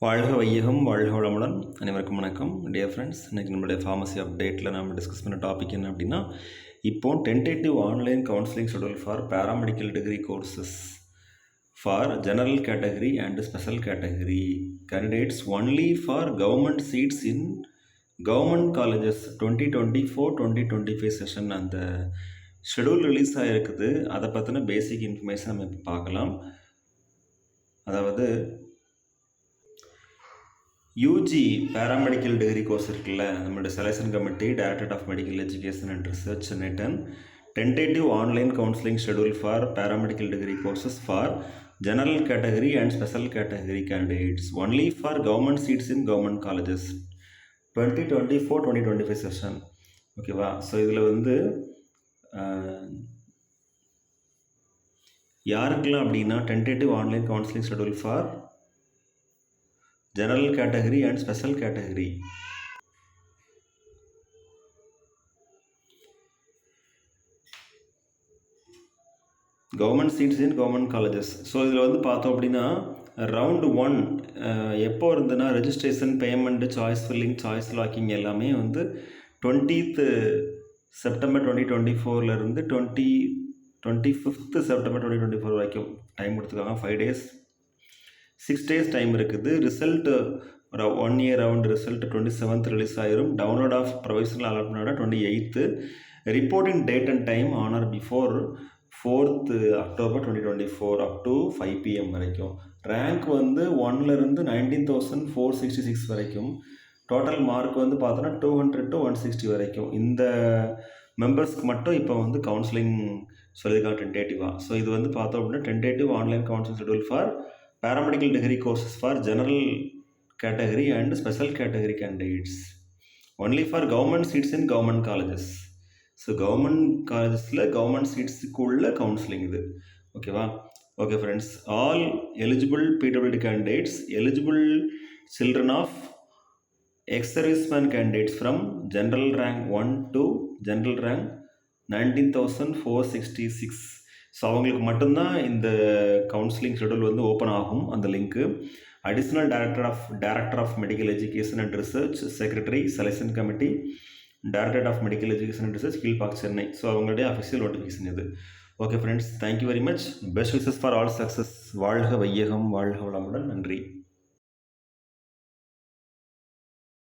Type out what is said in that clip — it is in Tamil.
வாழ்க வையகம் வாழ்க வளமுடன். அனைவருக்கும் வணக்கம் டியர் ஃப்ரெண்ட்ஸ். இன்றைக்கி நம்மளுடைய ஃபார்மசி அப்டேட்டில் நம்ம டிஸ்கஸ் பண்ண டாபிக் என்ன அப்படின்னா, இப்போது tentative online counselling schedule for paramedical degree courses for general category and special category candidates only for government seats in government colleges 2024-2025 session அந்த ஷெடியூல் ரிலீஸ் ஆகிருக்குது. அதை பற்றின பேசிக் இன்ஃபர்மேஷன் நம்ம இப்போ பார்க்கலாம். அதாவது யூஜி பேராமெடிக்கல் டிகிரி கோர்ஸ் இருக்குல்ல, நம்மளுடைய selection committee directorate of medical education and research சென்னைட்டன் tentative online counselling schedule for paramedical degree courses for general category and special category candidates only for government seats in government colleges 2024-2025 session. ஓகேவா? ஸோ இதில் வந்து யாருக்கெல்லாம் அப்படின்னா tentative online counselling schedule for general category and special category government seats in government colleges. So இதில் வந்து பார்த்தோம் அப்படின்னா ரவுண்டு 1 எப்போ இருந்ததுன்னா registration, payment, choice filling, choice locking எல்லாமே வந்து 20th செப்டம்பர் 2024 25th செப்டம்பர் 2024 வரைக்கும் டைம் கொடுத்துருக்காங்க. 5 days 6 days டைம் இருக்குது. ரிசல்ட் ஒரு 1 year round result 27th release ஆயிரும். Download of provisional allotment 28th. Reporting date and time on or before 4th October 2024 up to 5 PM வரைக்கும். ரேங்க் வந்து 1லேருந்து 19,466 வரைக்கும். டோட்டல் மார்க் வந்து பார்த்தோன்னா 200 to 160 வரைக்கும். இந்த மெம்பர்ஸ்க்கு மட்டும் இப்போ வந்து கவுன்சிலிங் சொல்லியிருக்காங்க டென்டேட்டிவாக. ஸோ இது வந்து பார்த்தோம் அப்படின்னா tentative online counselling schedule for paramedical degree courses for general category and special category candidates only for government seats in government colleges. So government collegesல government seatsக்குள்ள counseling இது. ஓகேவா? Okay friends, all eligible PWD candidates, eligible children of ex-serviceman candidates from general rank 1 to general rank 19,466. So அவங்களுக்கு மட்டும்தான் இந்த கவுன்சிலிங் ஷெடியூல் வந்து ஓப்பன் ஆகும். அந்த லிங்க்கு additional director of medical education and research, secretary, selection committee, directorate of medical education and research, Kilpauk, Chennai. So அவங்களுடைய அஃபிஷியல் நோட்டிஃபிகேஷன் இது. Okay friends, thank you very much. Best wishes for all success. வாழ்க வையகம் வாழ்க வளமுடன். நன்றி.